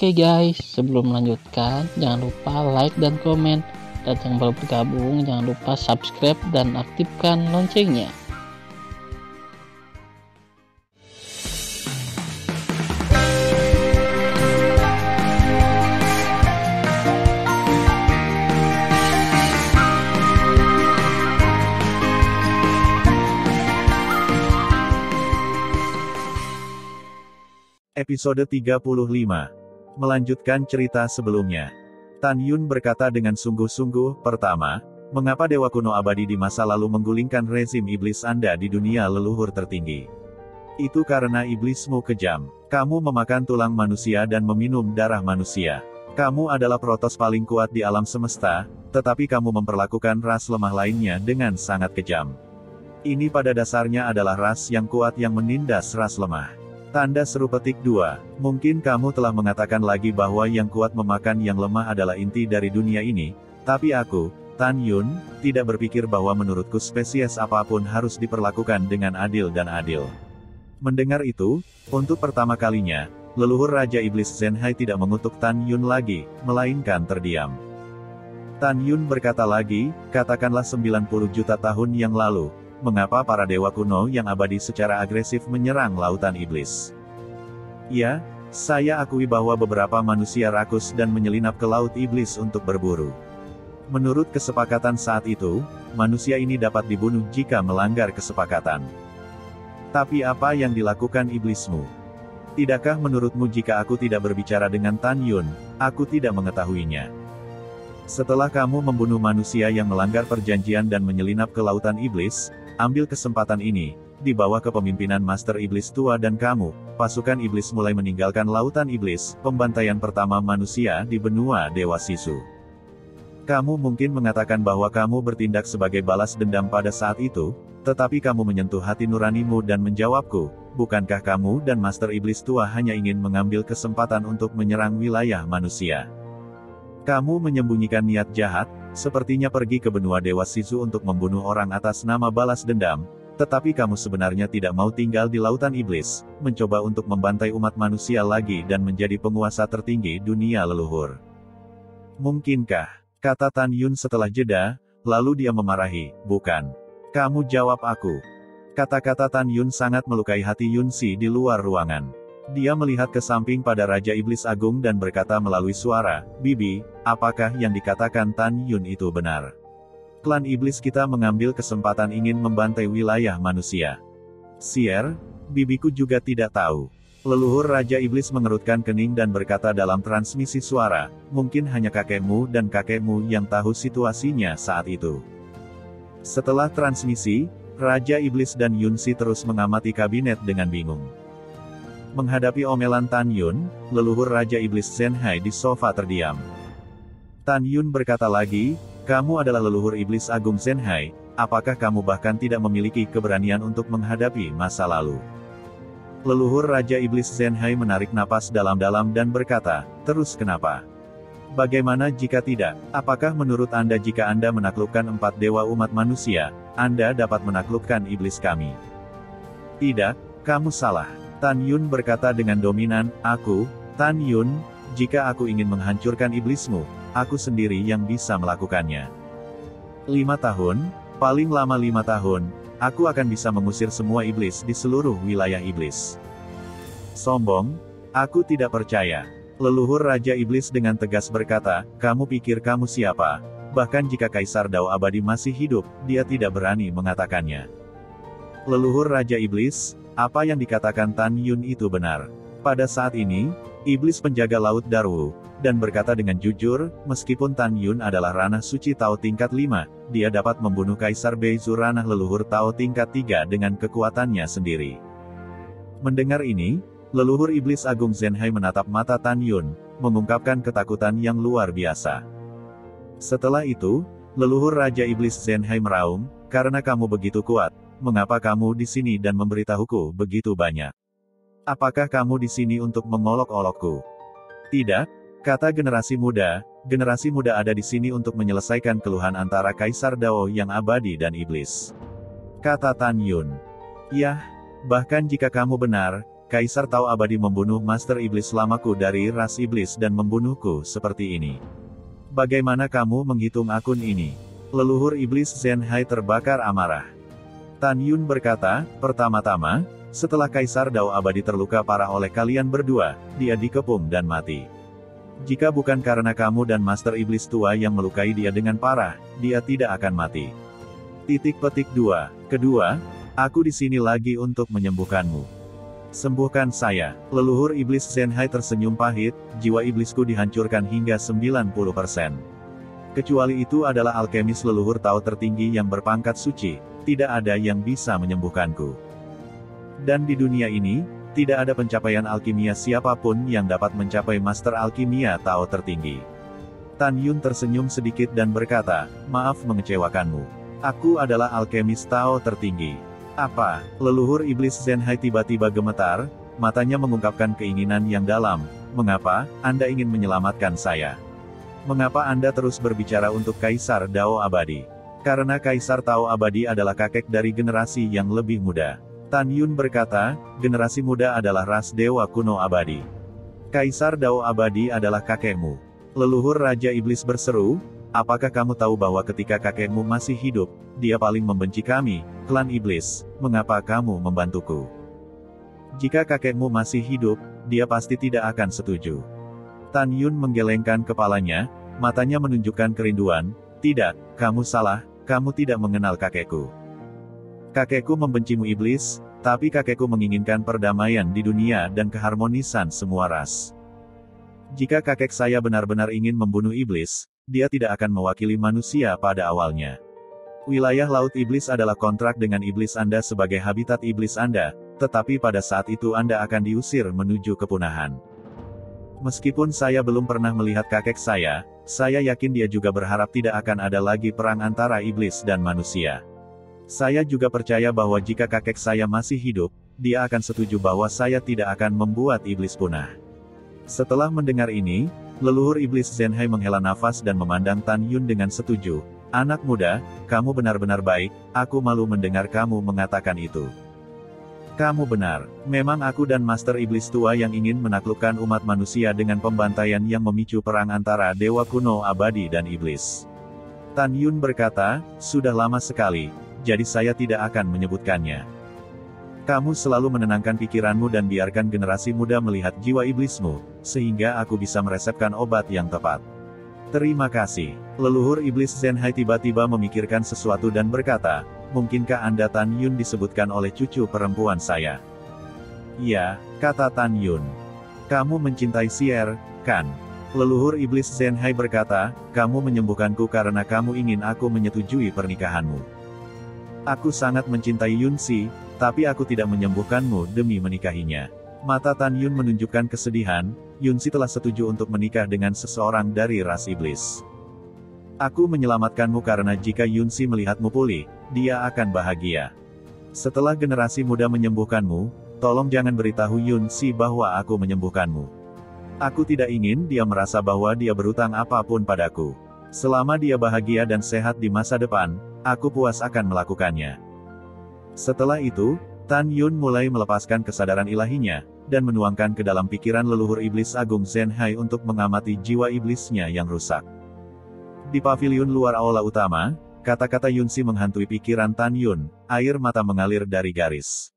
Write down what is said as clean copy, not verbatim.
Oke guys, sebelum melanjutkan, jangan lupa like dan komen. Dan yang baru bergabung, jangan lupa subscribe dan aktifkan loncengnya. Episode 35. Melanjutkan cerita sebelumnya. Tan Yun berkata dengan sungguh-sungguh, pertama, mengapa Dewa Kuno Abadi di masa lalu menggulingkan rezim iblis Anda di dunia leluhur tertinggi? Itu karena iblismu kejam. Kamu memakan tulang manusia dan meminum darah manusia. Kamu adalah protos paling kuat di alam semesta, tetapi kamu memperlakukan ras lemah lainnya dengan sangat kejam. Ini pada dasarnya adalah ras yang kuat yang menindas ras lemah. Tanda seru petik 2. Mungkin kamu telah mengatakan lagi bahwa yang kuat memakan yang lemah adalah inti dari dunia ini, tapi aku, Tan Yun, tidak berpikir bahwa menurutku spesies apapun harus diperlakukan dengan adil dan adil. Mendengar itu, untuk pertama kalinya, leluhur Raja Iblis Zenhai tidak mengutuk Tan Yun lagi, melainkan terdiam. Tan Yun berkata lagi, katakanlah 90 juta tahun yang lalu, mengapa para dewa kuno yang abadi secara agresif menyerang lautan iblis? Ya, saya akui bahwa beberapa manusia rakus dan menyelinap ke laut iblis untuk berburu. Menurut kesepakatan saat itu, manusia ini dapat dibunuh jika melanggar kesepakatan. Tapi apa yang dilakukan iblismu? Tidakkah menurutmu jika aku tidak berbicara dengan Tan Yun, aku tidak mengetahuinya? Setelah kamu membunuh manusia yang melanggar perjanjian dan menyelinap ke lautan iblis, ambil kesempatan ini, di bawah kepemimpinan Master Iblis tua dan kamu, pasukan iblis mulai meninggalkan lautan iblis, pembantaian pertama manusia di benua Dewa Sisu. Kamu mungkin mengatakan bahwa kamu bertindak sebagai balas dendam pada saat itu, tetapi kamu menyentuh hati nuranimu dan menjawabku, bukankah kamu dan Master Iblis tua hanya ingin mengambil kesempatan untuk menyerang wilayah manusia? Kamu menyembunyikan niat jahat, sepertinya pergi ke benua Dewa Sisu untuk membunuh orang atas nama balas dendam, tetapi kamu sebenarnya tidak mau tinggal di lautan iblis, mencoba untuk membantai umat manusia lagi dan menjadi penguasa tertinggi dunia leluhur. Mungkinkah? Kata Tan Yun setelah jeda, lalu dia memarahi, bukan. Kamu jawab aku. Kata-kata Tan Yun sangat melukai hati Yun Si di luar ruangan. Dia melihat ke samping pada Raja Iblis Agung dan berkata melalui suara, Bibi, apakah yang dikatakan Tan Yun itu benar? Klan iblis kita mengambil kesempatan ingin membantai wilayah manusia. Sier, bibiku juga tidak tahu. Leluhur Raja Iblis mengerutkan kening dan berkata dalam transmisi suara, mungkin hanya kakekmu dan kakekmu yang tahu situasinya saat itu. Setelah transmisi, Raja Iblis dan Yun Si terus mengamati kabinet dengan bingung. Menghadapi omelan Tan Yun, leluhur Raja Iblis Zenhai di sofa terdiam. Tan Yun berkata lagi, kamu adalah leluhur Iblis Agung Zenhai, apakah kamu bahkan tidak memiliki keberanian untuk menghadapi masa lalu? Leluhur Raja Iblis Zenhai menarik napas dalam-dalam dan berkata, terus kenapa? Bagaimana jika tidak? Apakah menurut Anda jika Anda menaklukkan 4 dewa umat manusia, Anda dapat menaklukkan iblis kami? Tidak, kamu salah. Tan Yun berkata dengan dominan, aku, Tan Yun, jika aku ingin menghancurkan iblismu, aku sendiri yang bisa melakukannya. 5 tahun, paling lama 5 tahun, aku akan bisa mengusir semua iblis di seluruh wilayah iblis. Sombong, aku tidak percaya. Leluhur Raja Iblis dengan tegas berkata, kamu pikir kamu siapa? Bahkan jika Kaisar Dao Abadi masih hidup, dia tidak berani mengatakannya. Leluhur Raja Iblis, apa yang dikatakan Tan Yun itu benar. Pada saat ini, iblis penjaga laut Darwu, dan berkata dengan jujur, meskipun Tan Yun adalah ranah suci Tao tingkat 5, dia dapat membunuh Kaisar Beizu ranah leluhur Tao tingkat 3 dengan kekuatannya sendiri. Mendengar ini, leluhur Iblis Agung Zenhai menatap mata Tan Yun, mengungkapkan ketakutan yang luar biasa. Setelah itu, leluhur Raja Iblis Zenhai meraung, karena kamu begitu kuat, mengapa kamu di sini dan memberitahuku begitu banyak? Apakah kamu di sini untuk mengolok-olokku? Tidak, kata generasi muda ada di sini untuk menyelesaikan keluhan antara Kaisar Dao yang abadi dan iblis. Kata Tan Yun. Yah, bahkan jika kamu benar, Kaisar Tao Abadi membunuh Master Iblis lamaku dari ras iblis dan membunuhku seperti ini. Bagaimana kamu menghitung akun ini? Leluhur iblis Zhenhai terbakar amarah. Tan Yun berkata, pertama-tama, setelah Kaisar Tao Abadi terluka parah oleh kalian berdua, dia dikepung dan mati. Jika bukan karena kamu dan Master Iblis tua yang melukai dia dengan parah, dia tidak akan mati. Petik 2. Kedua, aku di sini lagi untuk menyembuhkanmu. Sembuhkan saya. Leluhur iblis Zhenhai tersenyum pahit, jiwa iblisku dihancurkan hingga 90%. Kecuali itu adalah alkemis leluhur Tao tertinggi yang berpangkat suci, tidak ada yang bisa menyembuhkanku. Dan di dunia ini, tidak ada pencapaian alkimia siapapun yang dapat mencapai Master Alkimia Tao tertinggi. Tan Yun tersenyum sedikit dan berkata, maaf mengecewakanmu. Aku adalah alkemis Tao tertinggi. Apa? Leluhur iblis Zhenhai tiba-tiba gemetar, matanya mengungkapkan keinginan yang dalam. Mengapa Anda ingin menyelamatkan saya? Mengapa Anda terus berbicara untuk Kaisar Tao Abadi? Karena Kaisar Tao Abadi adalah kakek dari generasi yang lebih muda. Tan Yun berkata, generasi muda adalah ras dewa kuno abadi. Kaisar Tao Abadi adalah kakekmu. Leluhur Raja Iblis berseru, apakah kamu tahu bahwa ketika kakekmu masih hidup, dia paling membenci kami, klan iblis, mengapa kamu membantuku? Jika kakekmu masih hidup, dia pasti tidak akan setuju. Tan Yun menggelengkan kepalanya, matanya menunjukkan kerinduan, tidak, kamu salah, kamu tidak mengenal kakekku. Kakekku membencimu iblis, tapi kakekku menginginkan perdamaian di dunia dan keharmonisan semua ras. Jika kakek saya benar-benar ingin membunuh iblis, dia tidak akan mewakili manusia pada awalnya. Wilayah Laut Iblis adalah kontrak dengan iblis Anda sebagai habitat iblis Anda, tetapi pada saat itu Anda akan diusir menuju kepunahan. Meskipun saya belum pernah melihat kakek saya yakin dia juga berharap tidak akan ada lagi perang antara iblis dan manusia. Saya juga percaya bahwa jika kakek saya masih hidup, dia akan setuju bahwa saya tidak akan membuat iblis punah. Setelah mendengar ini, leluhur iblis Zhenhai menghela nafas dan memandang Tan Yun dengan setuju. Anak muda, kamu benar-benar baik, aku malu mendengar kamu mengatakan itu. Kamu benar, memang aku dan Master Iblis tua yang ingin menaklukkan umat manusia dengan pembantaian yang memicu perang antara dewa kuno abadi dan iblis. Tan Yun berkata, sudah lama sekali, jadi saya tidak akan menyebutkannya. Kamu selalu menenangkan pikiranmu dan biarkan generasi muda melihat jiwa iblismu, sehingga aku bisa meresepkan obat yang tepat. Terima kasih. Leluhur iblis Zhenhai tiba-tiba memikirkan sesuatu dan berkata, mungkinkah Anda Tan Yun disebutkan oleh cucu perempuan saya? Ya, kata Tan Yun. Kamu mencintai Xier, kan? Leluhur iblis Zhenhai berkata, kamu menyembuhkanku karena kamu ingin aku menyetujui pernikahanmu. Aku sangat mencintai Yunxi, tapi aku tidak menyembuhkanmu demi menikahinya. Mata Tan Yun menunjukkan kesedihan, Yunxi telah setuju untuk menikah dengan seseorang dari ras iblis. Aku menyelamatkanmu karena jika Yunxi melihatmu pulih, dia akan bahagia. Setelah generasi muda menyembuhkanmu, tolong jangan beritahu Yunxi bahwa aku menyembuhkanmu. Aku tidak ingin dia merasa bahwa dia berutang apapun padaku. Selama dia bahagia dan sehat di masa depan, aku puas akan melakukannya. Setelah itu, Tan Yun mulai melepaskan kesadaran ilahinya, dan menuangkan ke dalam pikiran leluhur iblis agung Zhenhai untuk mengamati jiwa iblisnya yang rusak. Di paviliun luar aula utama, kata-kata Yunxi menghantui pikiran Tan Yun, air mata mengalir dari garis